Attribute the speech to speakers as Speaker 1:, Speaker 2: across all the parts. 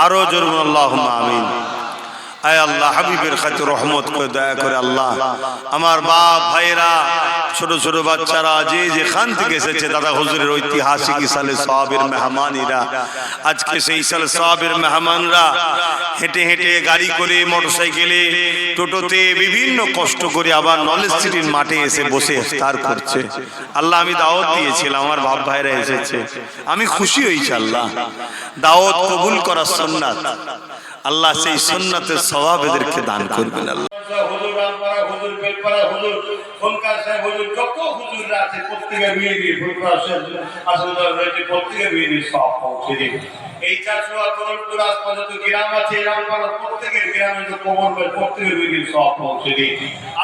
Speaker 1: আরো জোরে আল্লাহুম্মা আমিন। আয় আল্লাহ, হাবিবের খাতির রহমত করে দয়া করে আল্লাহ আমার বাপ ভাইরা, ছোট ছোট বাচ্চারা যে যেখান থেকে এসেছে দাদা হুজুরের ঐতিহাসিক ইসালে সওয়াবের মেহমানিরা, আজকে সেই ইসালে সওয়াবের মেহমানরা হেঁটে হেঁটে, গাড়ি করে, মোটরসাইকেলে, টোটোতে বিভিন্ন কষ্ট করে আবার নলেজ সিটির মাঠে এসে বসে ইফতার করছে। আল্লাহ, আমি দাওয়াত দিয়েছিলাম, আমার বাপ ভাইরা এসেছে, আমি খুশি হয়েছি। আল্লাহ, দাওয়াত কবুল করা সুন্নাত, আল্লাহ সেই সুন্নাতের সওয়াব এদেরকে দান করবেন। আল্লাহ
Speaker 2: হুজুর রামপাড়া, হুজুর বেলপাড়া, হুজুর খনকার সাহেব, হুজুর যত হুজুররা আছে প্রত্যেকের বিয়ে দিয়ে ফুলপাড়া আসলে রয়েছে, প্রত্যেকের বিয়ে দিয়ে সব পৌঁছে দিন। এই চাষুয়া তরফপুর আশপাশ যত গ্রাম আছে রামপাড়া প্রত্যেকের গ্রামে যে কবর প্রত্যেকের বিয়ে দিয়ে সব পৌঁছে দিন।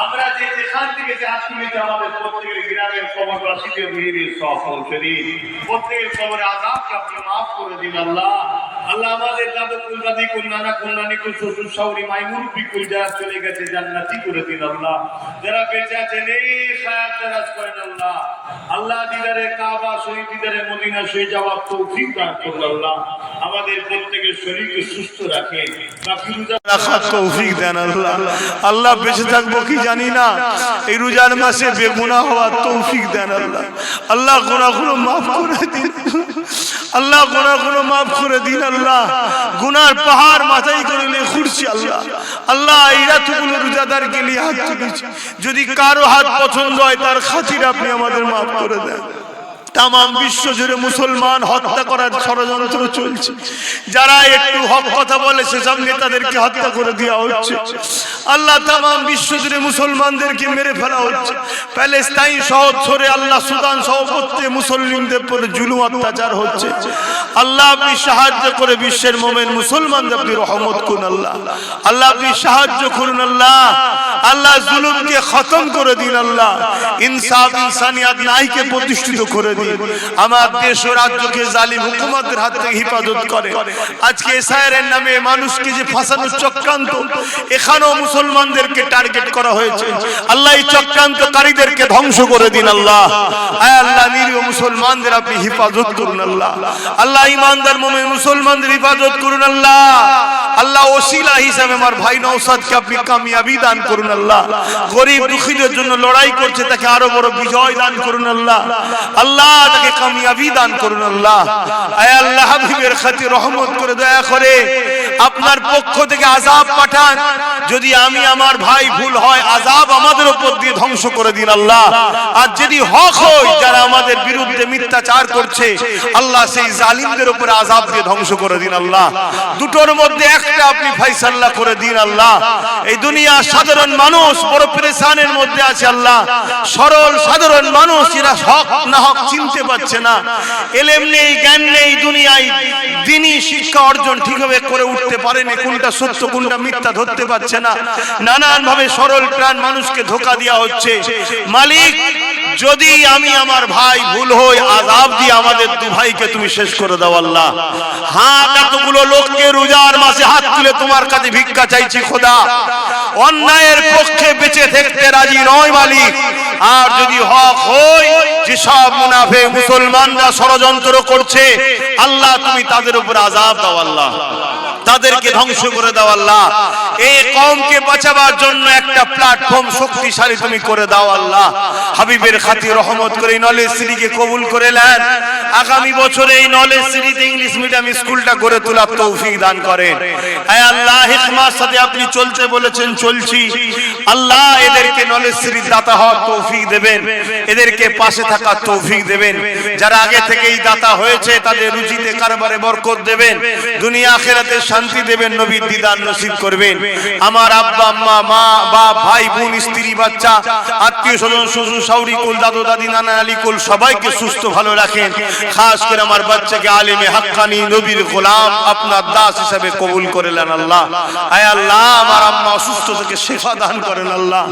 Speaker 2: আমরা যে যেখান থেকে যে হাত তুলেছি আমাদের প্রত্যেকের গ্রামের কবরবাসীকে বিয়ে দিয়ে সব পৌঁছে দিন। প্রত্যেকের কবরে আযাবকে আপনি মাফ করে দিন। আল্লাহ, আল্লাহ আমাদের দাদু কুল, দাদি কুল, নানা কুল, নানি কুল, শ্বশুর শাশুড়ি, মাই মুরব্বি কুল যারা চলে গেছে জান্নাতি করে দিন। আল্লাহ, যারা বেঁচে আছেন এই হায়াত দারাজ করেন। আল্লাহ, আল্লাহ দিদারে কাবা শহীদ, দিদারে মদিনা শহীদ যাওয়ার তৌফিক দান করুন। আল্লাহ, আমাদের প্রত্যেকের শরীরকে সুস্থ রাখেন,
Speaker 1: রাখার তৌফিক দেন। আল্লাহ, আল্লাহ বেঁচে থাকবো কি জানি না, এই রোজার মাসে বেগুনাহ হওয়ার তৌফিক দেন। আল্লাহ, আল্লাহ গুনাহগুলো মাফ করে দিন। আল্লাহ, গুনাহগুলো মাফ করে দিন। আল্লাহ, গুনার পাহাড় মাথায় করে নিয়ে ঘুরছি। আল্লাহ, আল্লাহ এই রাতগুলো রোজাদারকে নিয়ে হাত তুলেছি, যদি কারো হাত পছন্দ হয় তার খাতিরে আপনি আমাদের মাফ করে দেন। তামাম বিশ্ব জুড়ে মুসলমান হত্যা করার ষড়যন্ত্র চলছে, যারা একটু হক কথা বলে সেসব নেতাদেরকে হত্যা করে দেওয়া হচ্ছে। আল্লাহ, তামাম বিশ্ব জুড়ে মুসলমানদেরকে মেরে ফেলা হচ্ছে। প্যালেস্তাইন শহর ধরে আল্লাহ সুদান সহ প্রত্যেক মুসলিমদের উপরে জুলুম অত্যাচার হচ্ছে। আল্লাহ, আপনি সাহায্য করে বিশ্বের মোমেন মুসলমানদের আপনি রহমত করুন। আল্লাহ, আল্লাহ আপনি সাহায্য করুন। আল্লাহ, আল্লাহ জুলুমকে খতম করে দিন। আল্লাহ, ইনসাফ ইনসানিয়াত ন্যায়কে প্রতিষ্ঠিত করে দিন। আমার দেশ ও রাজ্যকে জালিম হুকুমতের হাত থেকে হেফাজত করে। আজকে এসআইআরের নামে মানুষকে যে ফাঁসানোর চক্রান্ত, এখানেও মুসলমানদেরকে টার্গেট করা হয়েছে। আল্লাহ, এই চক্রান্তকারীদেরকে ধ্বংস করে দিন। আল্লাহ, আয় আল্লাহ নিরীহ মুসলমানদের আপনি হেফাজত করুন। আল্লাহ, আল্লাহ ইমানদার মুমিন মুসলমানদের হেফাজত করুন। আল্লাহ, আল্লাহ ওসিলা হিসাবে আমার ভাই নওশাদকে আপনি কামিয়াবি দান করুন। আল্লাহ, গরিব দুঃখীদের জন্য লড়াই করছে, তাকে আরো বড় বিজয় দান করুন। আল্লাহ, আল্লাহ তাকে কামিয়াবি দান করুন। আল্লাহ, আয় আল্লাহ হাবিবের খাতির রহমত করে দয়া করে আপনার পক্ষ থেকে আযাব পাঠান। যদি আমি আমার ভাই ভুল হয়, আযাব আমাদের উপর দিয়ে ধ্বংস করে দিন। আল্লাহ, আর যদি হক হয় যারা আমাদের বিরুদ্ধে মিথ্যাচার করছে, আল্লাহ সেই জালিমদের উপর আযাব দিয়ে ধ্বংস করে দিন। আল্লাহ, দুটোর মধ্যে একটা আপনি ফয়সালা করে দিন। আল্লাহ, এই দুনিয়া সাধারণ মানুষ বড় পেরেশানের মধ্যে আছে। আল্লাহ, সরল সাধারণ মানুষ এরা হক না হক চিনতে পারছে না, এলেম নেই, জ্ঞান নেই, দুনিয়ায় দ্বীনি শিক্ষা অর্জন ঠিকভাবে করে উঠতে পারেনি, কোনটা সত্য কোনটা মিথ্যা ধরতে পারছে না, নানান ভাবে সরল প্রাণ মানুষকে ধোঁকা দেওয়া হচ্ছে। মালিক, যদি আমি আমার ভাই ভুল হই, আযাব দিয়ে আমাদের দু ভাইকে তুমি শেষ করে দাও। আল্লাহ, হ্যাঁ কতগুলো লোককে রোজার মাসে হাত তুলে তোমার কাছে ভিক্ষা চাইছি খোদা, অন্যায়ের পক্ষে বেঁচে থাকতে রাজি নয় মালিক। আর যদি হক হয় যেসব মুনাফিক মুসলমানরা ষড়যন্ত্র করছে, আল্লাহ তুমি তাদের উপর আযাব দাও। আল্লাহ, তাদেরকে ধ্বংস করে দাও। আল্লাহ, এই কওমকে বাঁচাবার জন্য একটা প্ল্যাটফর্ম শক্তিশালী তুমি করে দাও। আল্লাহ, হাবিবের খাতির রহমত করে এই নলেজ সিটিকে কবুল করে নেন। আগামী বছরে এই নলেজ সিটিতে ইংলিশ মিডিয়াম স্কুলটা গড়ে তোলার তৌফিক দান করেন। হে আল্লাহ, হিকমার সাথে আপনি চলতে বলেছেন, চলছি। আল্লাহ, এদেরকে নলেজ সিটির দাতা হওয়ার তৌফিক দেবেন, এদেরকে পাশে থাকার তৌফিক দেবেন। যারা আগে থেকেই দাতা হয়েছে তাদের রুজিতে কারবারে বরকত দেবেন, দুনিয়া আখিরাতে শান্তি দেবেন, নবীর দিদার নসিব করবেন। আমার আব্বা আম্মা, মা বাপ, ভাই বোন, স্ত্রী বাচ্চা, আত্মীয় স্বজন, শ্বশুর শাশুড়ি কুল, দাদু দাদি, নানা নানি কুল সবাইকে সুস্থ ভালো রাখেন। খাস করে আমার বাচ্চাকে আলেমে হাক্কানি নবীর গোলাম আপনার দাস হিসেবে কবুল করে নেন। আল্লাহ, আয় আল্লাহ আমার আম্মা অসুস্থ থেকে শেফা দান করেন। আল্লাহ,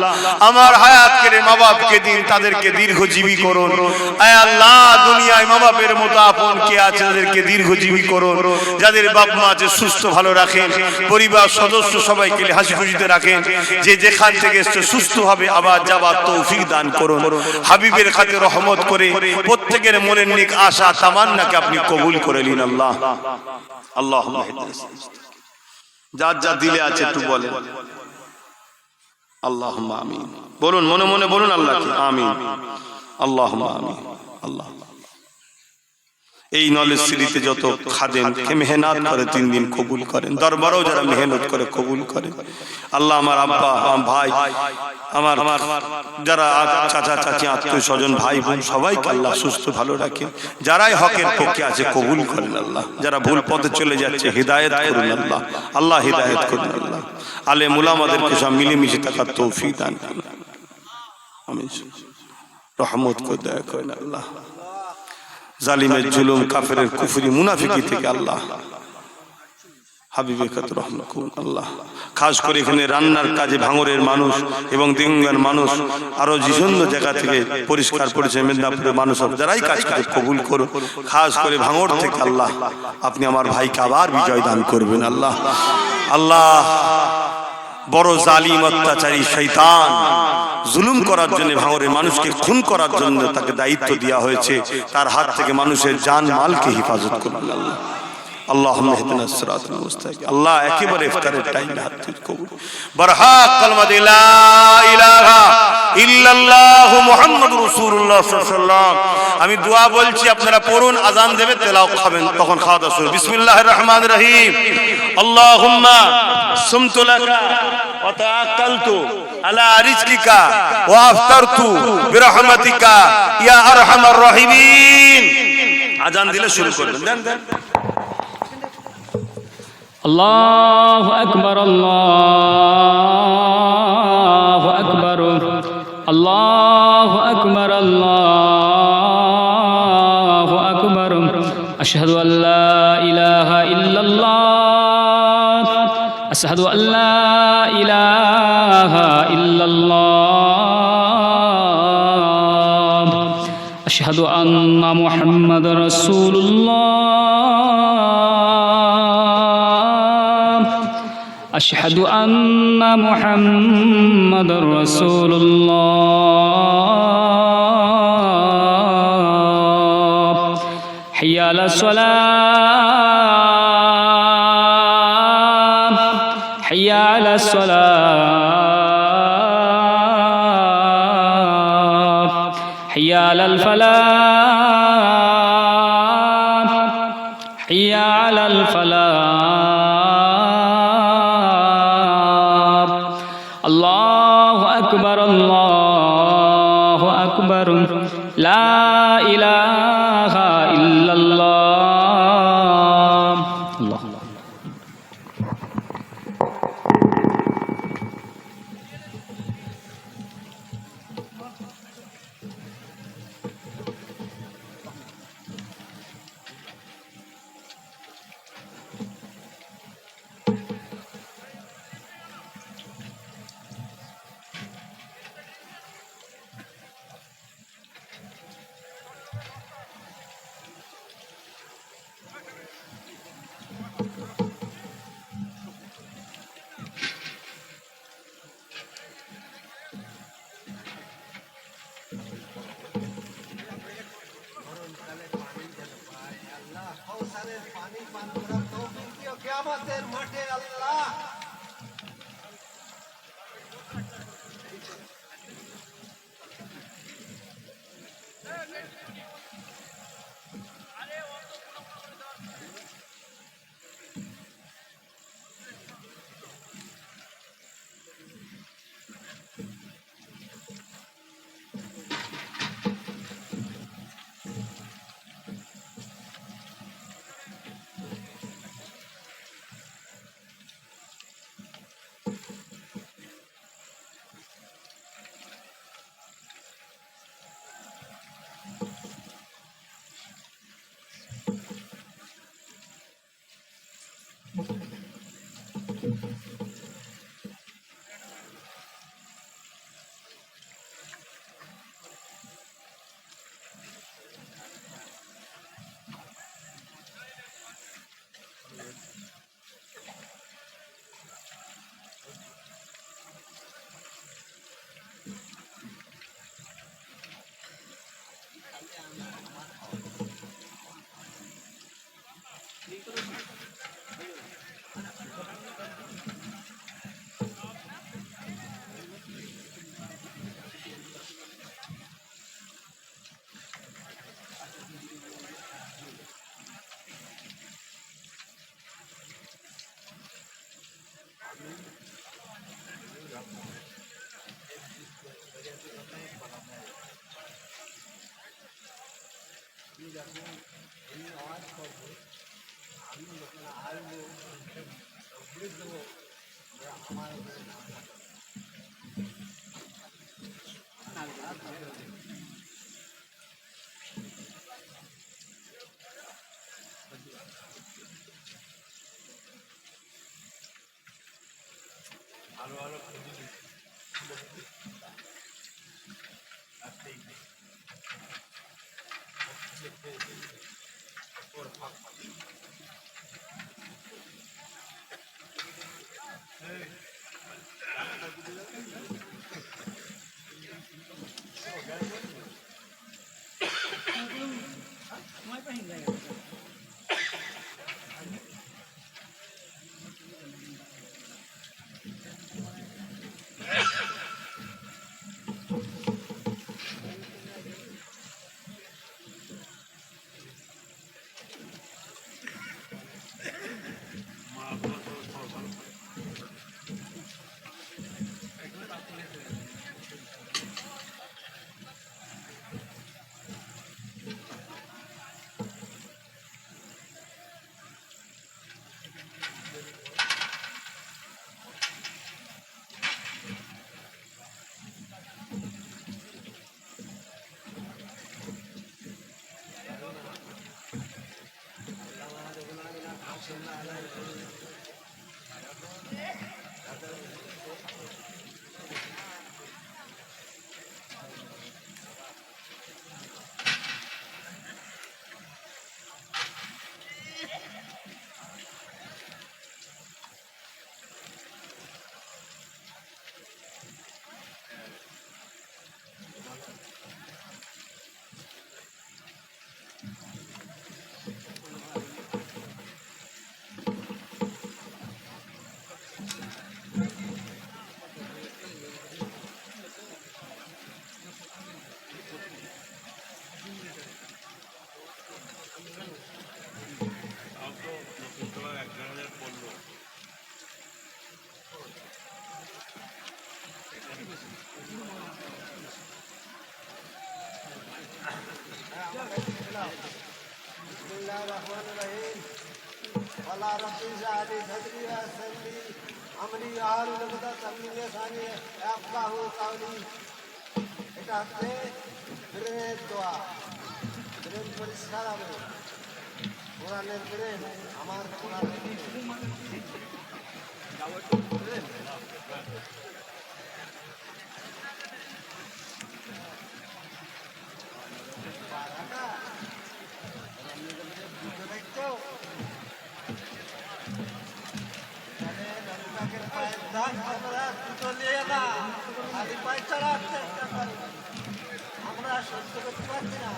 Speaker 1: আমার হায়াত কেড়ে মা বাপকে দিন, তাদেরকে দীর্ঘজীবী করুন। আয় আল্লাহ, দুনিয়ায় মা বাপের মতো আপন কে আছে তাদেরকে দীর্ঘজীবী করুন। যাদের বাপ মা আছে সুস্থ ভালো রাখেন, পরিবার সদস্য সবাইকে হাসি খুশিতে রাখেন। যে যেখান থেকে এসছে সুস্থ হবে আবার যাবার তৌফিক দান করুন। হাবিবের খাতির রহমত করে প্রত্যেকের মনের নেক আশা তামান্নাকে আপনি কবুল করে নিন। আল্লাহ। আল্লাহুম্মা যার যা দিলে আছে একটু বলেন আল্লাহুম্মা আমিন বলুন, মনে মনে বলুন আল্লাহকে আমিন, আল্লাহুম্মা আমিন। আল্লাহ এই নলেজ সিটিতে যত খাদেম মেহনত করে 3 দিন কবুল করেন, দরবারেও যারা মেহনত করে কবুল করে। আল্লাহ আমার আব্বা, আমার ভাই, আমার যারা চাচা চাচি আত্মীয় স্বজন ভাই বোন সবাইকে আল্লাহ সুস্থ ভালো রাখেন। যারাই হকের পক্ষে আছে কবুল করেন আল্লাহ, যারা ভুল পথে চলে যাচ্ছে হিদায়াত করুন আল্লাহ, আল্লাহ হিদায়াত করুন আল্লাহ। আলেম উলামাদেরকে সব মিলেমিশে থাকার তৌফিক দান করুন, আমিন। রহমত করে দয়া করেন আল্লাহ, জালিমের জুলুম কাফেরের কুফরি মুনাফিকি থেকে আল্লাহ হাবিবে কত রহমত করুন আল্লাহ। খাস করে এখানে রান্নার কাজে ভাঙরের মানুষ এবং দিঙ্গার মানুষ আরো বিভিন্ন জায়গা থেকে পরিষ্কার পরিচ্ছন্ন মেদিনীপুরের মানুষ যারাই কাজ করে কবুল করুন। খাস করে ভাঙর থেকে আল্লাহ আপনি আমার ভাইকে আবার বিজয় দান করবেন আল্লাহ। আল্লাহ বড় জালিম অত্যাচারী শয়তান জুলুম করার জন্য ভাঙরের মানুষকে খুন করার জন্য তাকে দায়িত্ব দেওয়া হয়েছে, তার হাত থেকে মানুষের জান মালকে হেফাজত করবেন আল্লাহ। اللهم اهدنا الصراط المستقيم। আল্লাহ একেবারে ইফতারের টাইমে হাত তুলে কবুল বরহাক কালমা লা ইলাহা ইল্লাল্লাহ মুহাম্মাদুর রাসূলুল্লাহ সাল্লাল্লাহু আলাইহি ওয়াসাল্লাম। আমি দোয়া বলছি, আপনারা পড়ুন, আযান দেবে তেলাওয়াত খাবেন, তখন খাওয়া দাওয়া শুরু। বিসমিল্লাহির রহমানির রহিম। আল্লাহুম্মা সুমতু লাকা ওয়া তাওয়াক্কালতু আলা রিজকিকা ওয়া আফতারতু বিরহমাতিকা ইয়া আরহামার রাহিমিন। আযান দিলে শুরু করবেন। দেন
Speaker 3: الله أكبر الله أكبر الله أكبر الله أكبر أشهد أن لا إله إلا الله أشهد أن لا إله إلا الله أشهد أن محمد رسول الله أشهد أن محمد رسول الله حي على الصلاة حي على الصلاة حي على الفلاح حي على الفلاح الله أكبر الله أكبر لا إله إلا الله الله
Speaker 4: কিয়ামতের মাঠে আল্লাহ এটা হচ্ছে ব্রেনের দোয়া, ব্রেন পরিষ্কার হবে, কোরআনের ব্রেন, আমার কোরআনের আমরা সহ্য করতে পারছি না।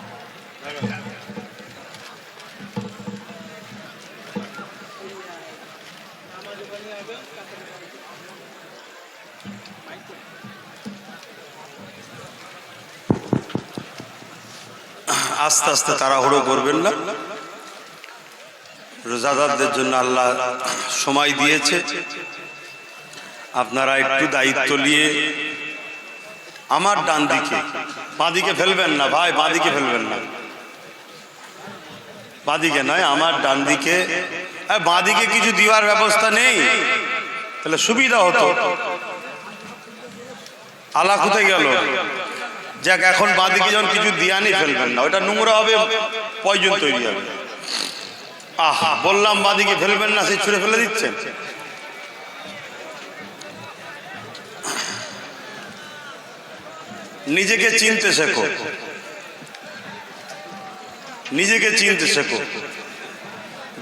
Speaker 1: আস্তে আস্তে তাড়াহুড়ো করবেন না, রোজাদারদের জন্য আল্লাহ সময় দিয়েছে। আপনারা একটু দায়িত্ব নিয়ে আমার ডান দিকে, বাঁদিকে ফেলবেন না ভাই, বাঁদিকে ফেলবেন না, বাঁদিকে নয়, আমার ডান দিকে। বাঁদিকে কিছু দেওয়ার ব্যবস্থা নেই, তাহলে সুবিধা হতো। আলা কোথায় গেল? যাক, এখন বাঁদিকে যখন কিছু দিয়ানি ফেলবেন না, ওটা নোংরা হবে, পয়জন তৈরি হবে। আহা, বললাম বাঁদিকে ফেলবেন না, সে ছুঁড়ে ফেলে দিচ্ছেন। নিজেকে চিনতে শেখো, নিজেকে চিনতে শেখো।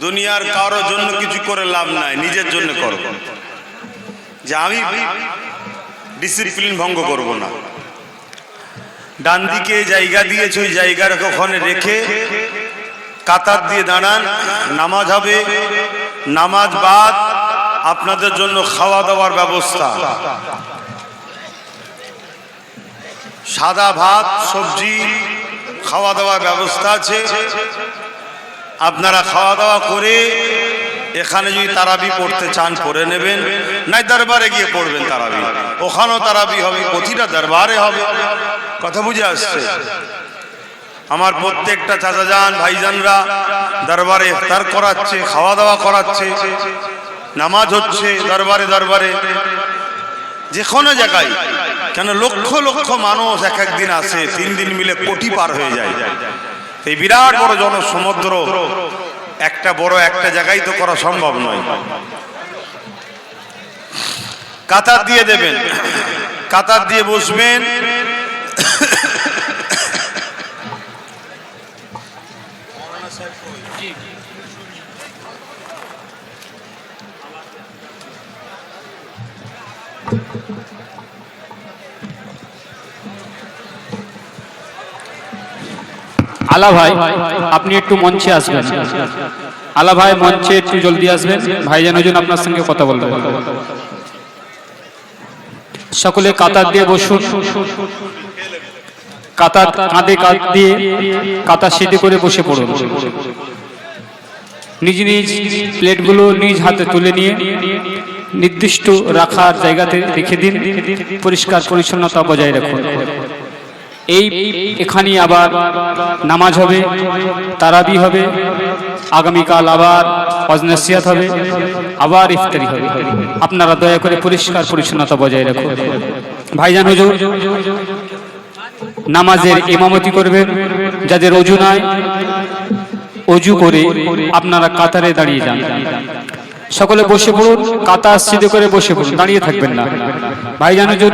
Speaker 1: দুনিয়ার কারোর জন্য কিছু করে লাভ নাই, নিজের জন্য করো। যে আমি ডিসিপ্লিন ভঙ্গ করব না। ডান দিকে জায়গা দিয়েছে, ওই জায়গার ওখানে রেখে কাতার দিয়ে দাঁড়ান, নামাজ হবে। নামাজ বাদ আপনাদের জন্য খাওয়া দাওয়ার ব্যবস্থা, সাদা ভাত সবজি খাওয়া দাওয়ার ব্যবস্থা আছে। আপনারা খাওয়া দাওয়া করে এখানে যদি তারাবি পড়তে চান পড়ে নেবেন, নাই দরবারে গিয়ে পড়বেন তারাবি, ওখানেও তারাবি হবে, প্রতিটা দরবারে হবে। কথা বুঝে আসছে? আমার প্রত্যেকটা চাচাজান ভাইজানরা দরবারে ইফতার করাচ্ছে, খাওয়া দাওয়া করাচ্ছে, নামাজ হচ্ছে দরবারে দরবারে, যে কোনো জায়গায়। কেন লক্ষ লক্ষ মানুষ এক একদিন আসে, 3 দিন মিলে কোটি পার হয়ে যায়। এই বিরাট বড় জনসমুদ্র একটা বড় একটা জায়গায় তো করা সম্ভব নয়। কাতার দিয়ে দেবেন, কাতার দিয়ে বসবেন।
Speaker 3: আলা ভাই আপনি একটু মঞ্চে আসবেন। আলা ভাই মঞ্চে একটু জলদি আসবেন, ভাইজান ওজন আপনার সঙ্গে কথা বলতে। সকলে কাতার দিয়ে বসুন, কাতার কাঁধে কাঁধ দিয়ে কাতার সিধে করে বসে পড়ুন। নিজ নিজ প্লেটগুলো নিজ হাতে তুলে নিয়ে নির্দিষ্ট রাখার জায়গাতে রেখে দিন। পরিষ্কার পরিচ্ছন্নতা বজায় রাখুন। এখানে আবার নামাজ হবে, তারাবি হবে, আগামীকাল আবার ওয়াজ নসিহত হবে, আবার ইফতারি হবে। আপনারা দয়া করে পরিষ্কার পরিচ্ছন্নতা বজায় রাখুন। ভাইজান হুজুর নামাজের ইমামতি করবেন। যাদের ওযু নাই, ওযু করে আপনারা কাতারে দাঁড়িয়ে যান। সকলে বসে পড়ুন, কাতার সিধে করে বসে পড়ুন, দাঁড়িয়ে থাকবেন না। ভাইজান হুজুর